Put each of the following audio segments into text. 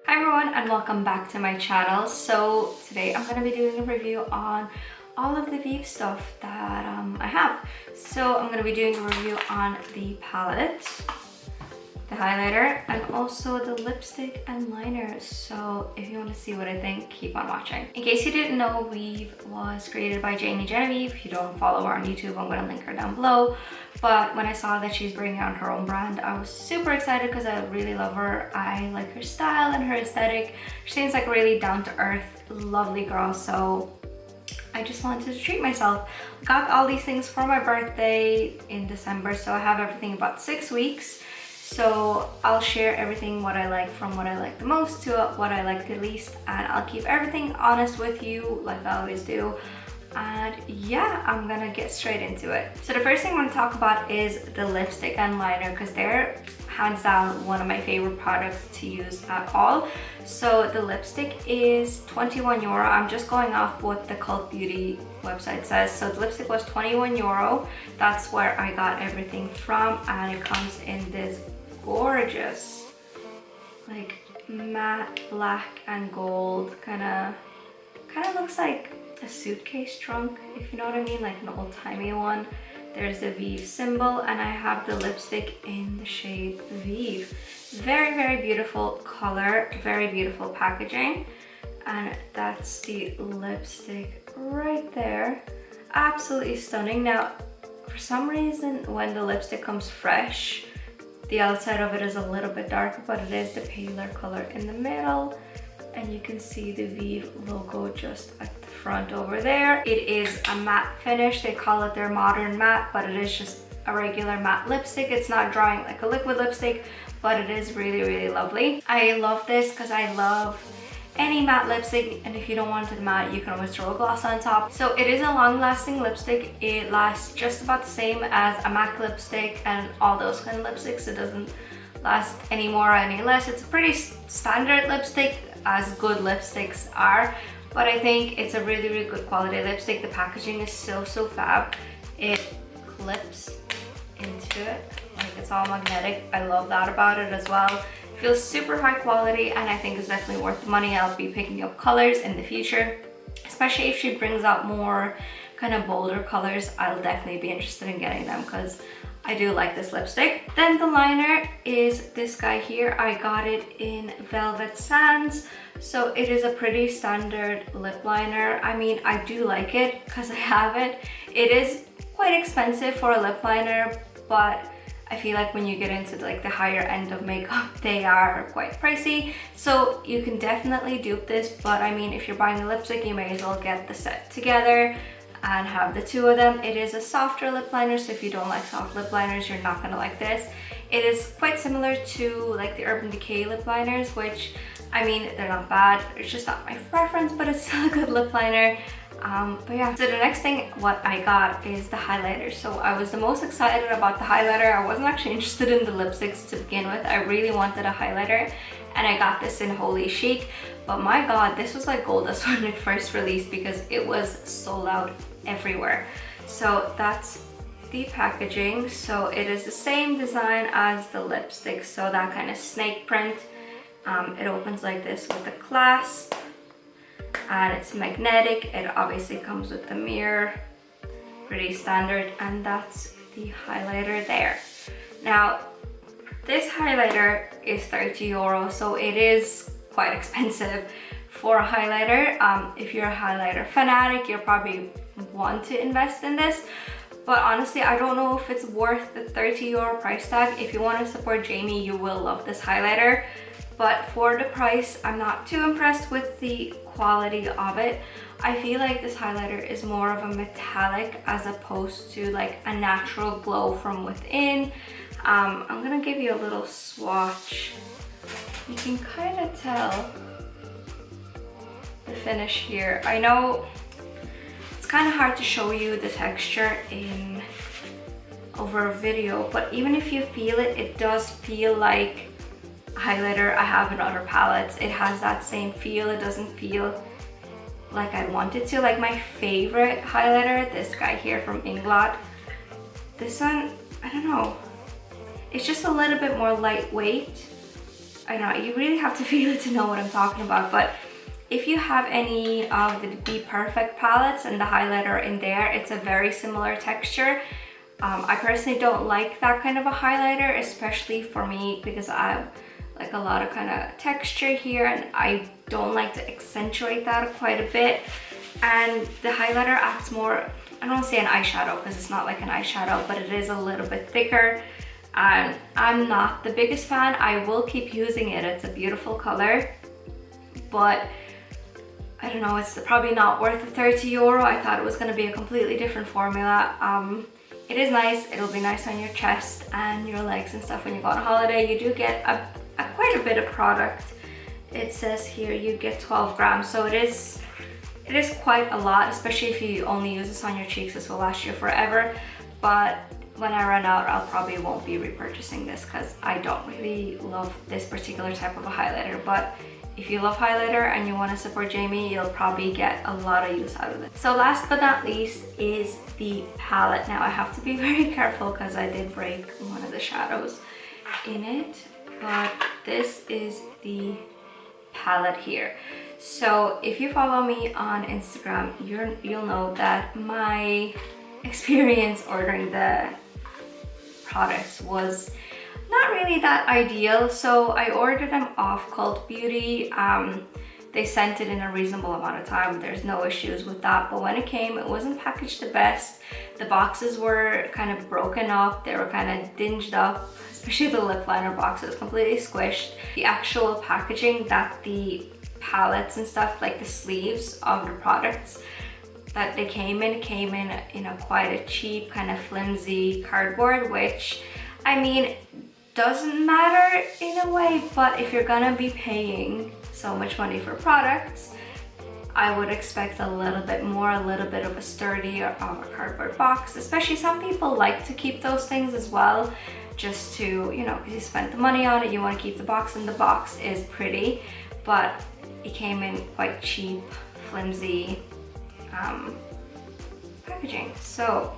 Hi everyone and welcome back to my channel. So today I'm going to be doing a review on all of the Vieve stuff that I have. So I'm going to be doing a review on the palette, the highlighter, and also the lipstick and liners. So if you want to see what I think, keep on watching. In case you didn't know, Vieve was created by Jamie Genevieve. If you don't follow her on YouTube, I'm going to link her down below. But when I saw that she's bringing on her own brand, I was super excited because I really love her. I like her style and her aesthetic. She seems like a really down-to-earth, lovely girl. So I just wanted to treat myself. Got all these things for my birthday in December, so I have everything about 6 weeks. So I'll share everything, what I like, from what I like the most to what I like the least, and I'll keep everything honest with you like I always do. And yeah, I'm gonna get straight into it. So the first thing I want to talk about is the lipstick and liner, because they're hands down one of my favorite products to use at all. So the lipstick is €21. I'm just going off what the Cult Beauty website says. So the lipstick was €21. That's where I got everything from, and it comes in this gorgeous like matte black and gold kind of looks like a suitcase trunk, if you know what I mean, like an old-timey one. There's the Vieve symbol, and I have the lipstick in the shade Vieve. Very, very beautiful color, very beautiful packaging, and that's the lipstick right there. Absolutely stunning. Now, for some reason, when the lipstick comes fresh, the outside of it is a little bit darker, but it is the paler color in the middle. And you can see the Vieve logo just at the front over there. It is a matte finish. They call it their modern matte, but it is just a regular matte lipstick. It's not drying like a liquid lipstick, but it is really, really lovely. I love this because I love any matte lipstick, and if you don't want it matte, you can always throw a gloss on top. So it is a long-lasting lipstick. It lasts just about the same as a MAC lipstick and all those kind of lipsticks. It doesn't last any more or any less. It's a pretty standard lipstick, as good lipsticks are, but I think it's a really, really good quality lipstick. The packaging is so fab. It clips into it, like it's all magnetic. I love that about it as well. It feels super high quality, and I think it's definitely worth the money. I'll be picking up colors in the future, especially if she brings out more kind of bolder colors. I'll definitely be interested in getting them because I do like this lipstick. Then the liner is this guy here. I got it in Velvet Sands. So it is a pretty standard lip liner. I mean, I do like it because I have it. It is quite expensive for a lip liner, but I feel like when you get into like the higher end of makeup, they are quite pricey. So you can definitely dupe this, but I mean, if you're buying a lipstick, you may as well get the set together and have the two of them. It is a softer lip liner, so if you don't like soft lip liners, you're not gonna like this. It is quite similar to like the Urban Decay lip liners, which, I mean, they're not bad. It's just not my preference, but it's still a good lip liner. But yeah, so the next thing what I got is the highlighter. So I was the most excited about the highlighter. I wasn't actually interested in the lipsticks to begin with. I really wanted a highlighter, and I got this in Holy Chic. But my god, this was like gold dust when it first released because it was sold out everywhere. So that's the packaging. So it is the same design as the lipstick, so that kind of snake print. It opens like this with a clasp, and it's magnetic. It obviously comes with the mirror, pretty standard, and that's the highlighter there. Now this highlighter is €30, so it is quite expensive for a highlighter. If you're a highlighter fanatic, you'll probably want to invest in this, but honestly, I don't know if it's worth the €30 price tag. If you want to support Jamie, you will love this highlighter, but for the price, I'm not too impressed with the quality of it. I feel like this highlighter is more of a metallic as opposed to like a natural glow from within. I'm gonna give you a little swatch. You can kind of tell the finish here. I know it's kind of hard to show you the texture in over a video, but even if you feel it, it does feel like a highlighter I have in other palettes. It has that same feel. It doesn't feel like I want it to. Like my favorite highlighter, this guy here from Inglot. This one, I don't know. It's just a little bit more lightweight. I don't know, you really have to feel it to know what I'm talking about, but if you have any of the Be Perfect palettes and the highlighter in there, it's a very similar texture. I personally don't like that kind of a highlighter, especially for me, because I have like a lot of kind of texture here and I don't like to accentuate that quite a bit. And the highlighter acts more, I don't want to say an eyeshadow because it's not like an eyeshadow, but it is a little bit thicker. And I'm not the biggest fan. I will keep using it. It's a beautiful color, but I don't know, it's probably not worth the €30. I thought it was going to be a completely different formula. It is nice. It'll be nice on your chest and your legs and stuff when you go on a holiday. You do get quite a bit of product. It says here you get 12 grams, so it is quite a lot, especially if you only use this on your cheeks. This will last you forever, but when I run out, I'll probably won't be repurchasing this because I don't really love this particular type of a highlighter. But if you love highlighter and you want to support Jamie, you'll probably get a lot of use out of it. So last but not least is the palette. Now I have to be very careful because I did break one of the shadows in it, but this is the palette here. So if you follow me on Instagram, you'll know that my experience ordering the products was not really that ideal. So I ordered them off Cult Beauty. They sent it in a reasonable amount of time. There's no issues with that. But when it came, it wasn't packaged the best. The boxes were kind of broken up. They were kind of dinged up, especially the lip liner box. It was completely squished. The actual packaging that the palettes and stuff, like the sleeves of the products that they came in a quite a cheap kind of flimsy cardboard, which I mean doesn't matter in a way, but if you're gonna be paying so much money for products, I would expect a little bit more, a little bit of a sturdier cardboard box. Especially some people like to keep those things as well, just to, you know, because you spent the money on it, you want to keep the box, and the box is pretty, but it came in quite cheap, flimsy packaging. So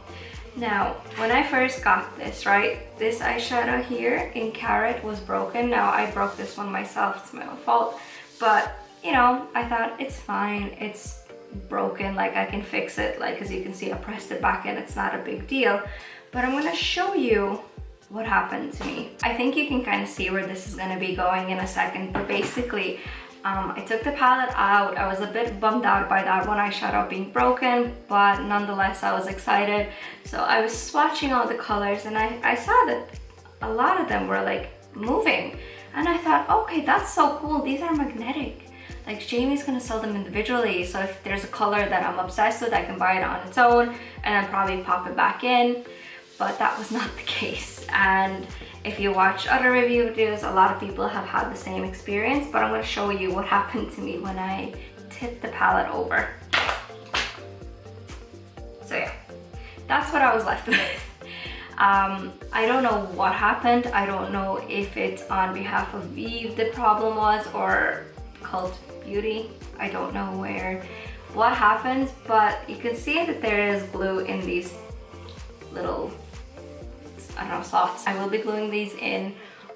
now when I first got this, right, this eyeshadow here in Carrot was broken. Now I broke this one myself, it's my own fault, but you know, I thought it's fine, it's broken, like I can fix it. Like, as you can see, I pressed it back in, it's not a big deal. But I'm gonna show you what happened to me. I think you can kind of see where this is gonna be going in a second, but basically I took the palette out. I was a bit bummed out by that one eyeshadow being broken, but nonetheless I was excited. So I was swatching all the colors and I saw that a lot of them were like moving, and I thought, okay, that's so cool, these are magnetic. Like, Jamie's gonna sell them individually, so if there's a color that I'm obsessed with, I can buy it on its own and then probably pop it back in. But that was not the case. And if you watch other review videos, a lot of people have had the same experience, but I'm gonna show you what happened to me when I tipped the palette over. So yeah, that's what I was left with. I don't know what happened. I don't know if it's on behalf of Vieve the problem was, or Cult Beauty. I don't know what happened, but you can see that there is glue in these little, I don't know, slots. I will be gluing these in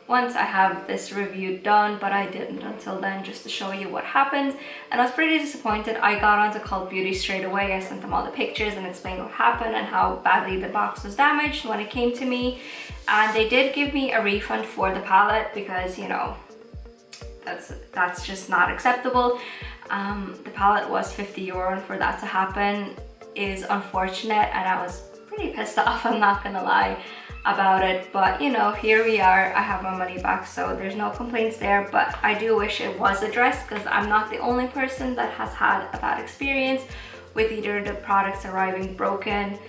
once I have this review done, but I didn't until then, just to show you what happened. And I was pretty disappointed. I got onto Cult Beauty straight away. I sent them all the pictures and explained what happened and how badly the box was damaged when it came to me. And they did give me a refund for the palette because, you know, that's just not acceptable. The palette was €50, and for that to happen is unfortunate, and I was pretty pissed off, I'm not gonna lie about it. But you know, here we are. I have my money back, so there's no complaints there. But I do wish it was addressed, because I'm not the only person that has had a bad experience with either the products arriving broken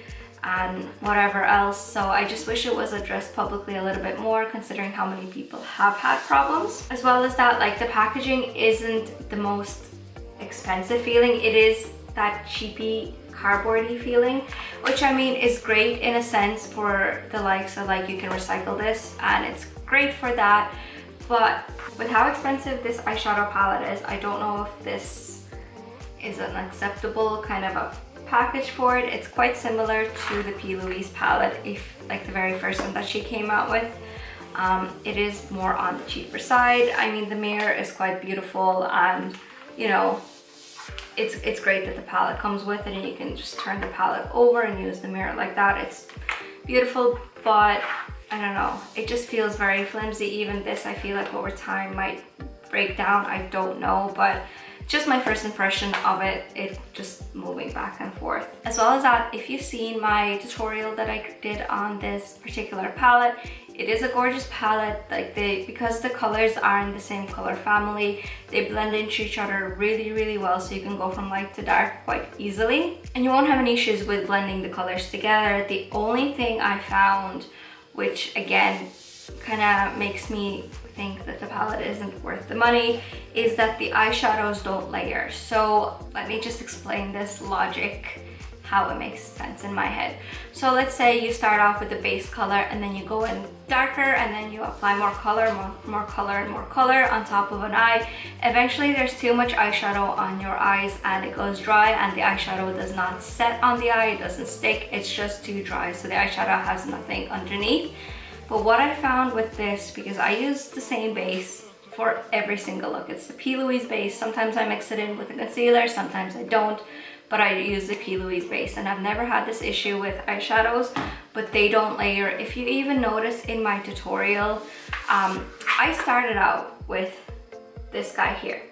and whatever else. So I just wish it was addressed publicly a little bit more, considering how many people have had problems. As well as that, like, the packaging isn't the most expensive feeling. It is that cheapy cardboardy feeling, which I mean is great in a sense for the likes of, like, you can recycle this and it's great for that. But with how expensive this eyeshadow palette is, I don't know if this is an acceptable kind of a package for it. It's quite similar to the P. Louise palette, if like the very first one that she came out with. It is more on the cheaper side. I mean, the mirror is quite beautiful, and you know, it's great that the palette comes with it and you can just turn the palette over and use the mirror like that. It's beautiful, but I don't know, it just feels very flimsy. Even this, I feel like over time might break down. I don't know, but just my first impression of it, it's just moving back and forth. As well as that, if you've seen my tutorial that I did on this particular palette, it is a gorgeous palette. Like because the colors are in the same color family, they blend into each other really, really well, so you can go from light to dark quite easily. And you won't have any issues with blending the colors together. The only thing I found, which again, kind of makes me think that the palette isn't worth the money, is that the eyeshadows don't layer. So let me just explain this logic, how it makes sense in my head. So let's say you start off with the base color and then you go in darker and then you apply more color, more color and more color on top of an eye. Eventually there's too much eyeshadow on your eyes and it goes dry, and the eyeshadow does not set on the eye, it doesn't stick, it's just too dry, so the eyeshadow has nothing underneath. But what I found with this, because I use the same base for every single look, it's the P. Louise base. Sometimes I mix it in with a concealer, sometimes I don't, but I use the P. Louise base, and I've never had this issue with eyeshadows, but they don't layer. If you even notice in my tutorial, I started out with this guy here.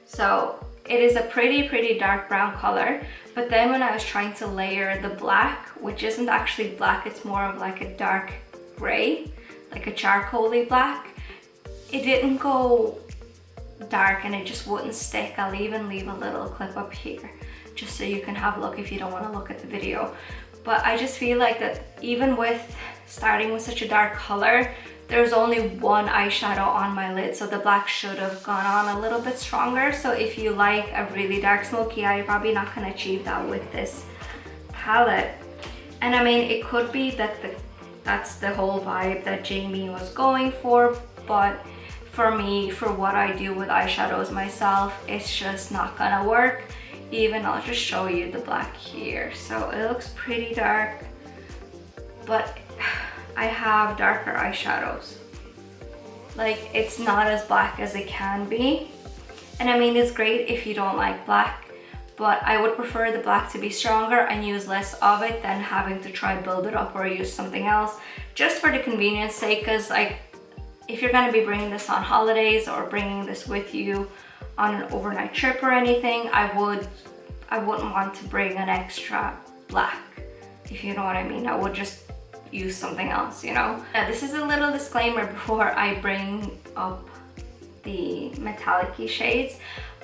So it is a pretty dark brown color, but then when I was trying to layer the black, which isn't actually black, it's more of like a dark gray, like a charcoaly black, it didn't go dark and it just wouldn't stick. I'll even leave a little clip up here just so you can have a look if you don't want to look at the video. But I just feel like that even with starting with such a dark color, there's only one eyeshadow on my lid, so the black should have gone on a little bit stronger. So if you like a really dark smoky eye, you're probably not going to achieve that with this palette. And I mean, it could be that that's the whole vibe that Jamie was going for, but for me, for what I do with eyeshadows myself, it's just not gonna work. Even I'll just show you the black here. So it looks pretty dark, but I have darker eyeshadows. Like, it's not as black as it can be. And I mean, it's great if you don't like black, but I would prefer the black to be stronger and use less of it than having to try build it up or use something else, just for the convenience sake. Because like, if you're gonna be bringing this on holidays or bringing this with you on an overnight trip or anything, I wouldn't want to bring an extra black, if you know what I mean. I would just use something else, you know. Now this is a little disclaimer before I bring up the metallic-y shades.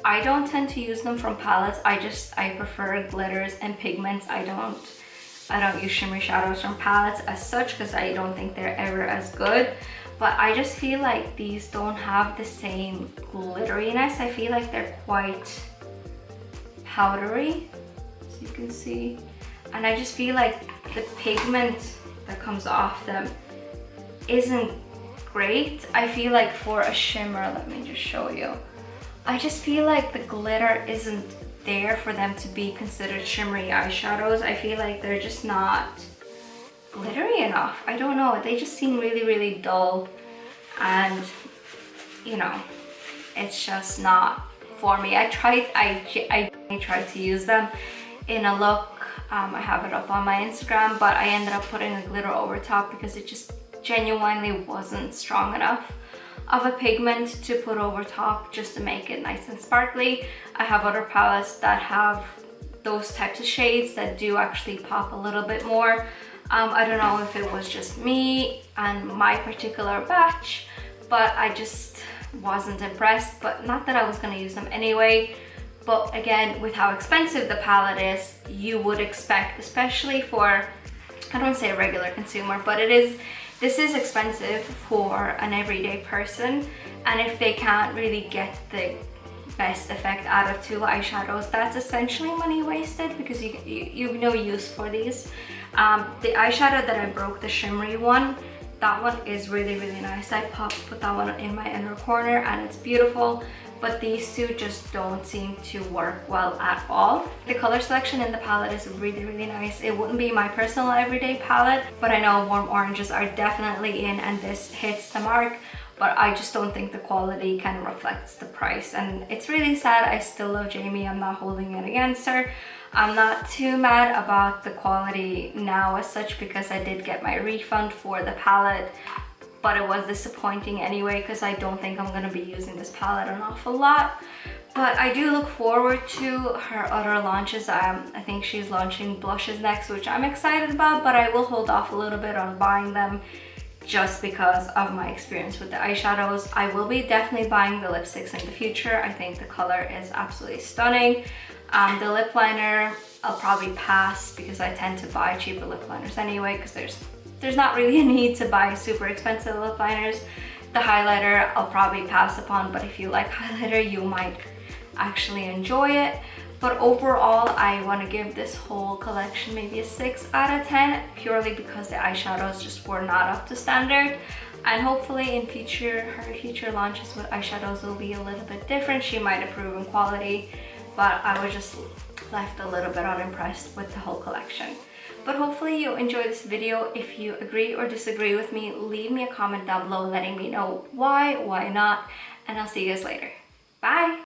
I don't tend to use them from palettes. I prefer glitters and pigments. I don't use shimmery shadows from palettes as such, because I don't think they're ever as good. But I just feel like these don't have the same glitteriness. I feel like they're quite powdery, as you can see. And I just feel like the pigment that comes off them isn't great. I feel like for a shimmer, let me just show you. I just feel like the glitter isn't there for them to be considered shimmery eyeshadows. I feel like they're just not glittery enough. I don't know, they just seem really dull, and you know, it's just not for me. I tried to use them in a look. I have it up on my Instagram, but I ended up putting a glitter over top because it just genuinely wasn't strong enough of a pigment to put over top just to make it nice and sparkly. I have other palettes that have those types of shades that do actually pop a little bit more. I don't know if it was just me and my particular batch, but I just wasn't impressed. But not that I was going to use them anyway. But again, with how expensive the palette is, you would expect, especially for, I don't want to say a regular consumer, but this is expensive for an everyday person. And if they can't really get the best effect out of two eyeshadows, that's essentially money wasted, because you have no use for these. The eyeshadow that I broke, the shimmery one, That one is really, really nice. I put that one in my inner corner and it's beautiful, but these two just don't seem to work well at all. The color selection in the palette is really, really nice. It wouldn't be my personal everyday palette, but I know warm oranges are definitely in and this hits the mark, but I just don't think the quality kind of reflects the price. And it's really sad. I still love Jamie. I'm not holding it against her. I'm not too mad about the quality now as such because I did get my refund for the palette, but it was disappointing anyway because I don't think I'm gonna be using this palette an awful lot. But I do look forward to her other launches. I think she's launching blushes next, which I'm excited about, but I will hold off a little bit on buying them just because of my experience with the eyeshadows. I will be definitely buying the lipsticks in the future. I think the color is absolutely stunning. The lip liner, I'll probably pass because I tend to buy cheaper lip liners anyway because there's not really a need to buy super expensive lip liners. The highlighter, I'll probably pass upon, but if you like highlighter, you might actually enjoy it. But overall, I want to give this whole collection maybe a 6 out of 10, purely because the eyeshadows just were not up to standard. And hopefully in her future launches with eyeshadows will be a little bit different. She might improve in quality, but I was just left a little bit unimpressed with the whole collection. But hopefully you enjoy this video. If you agree or disagree with me, leave me a comment down below letting me know why not, and I'll see you guys later. Bye!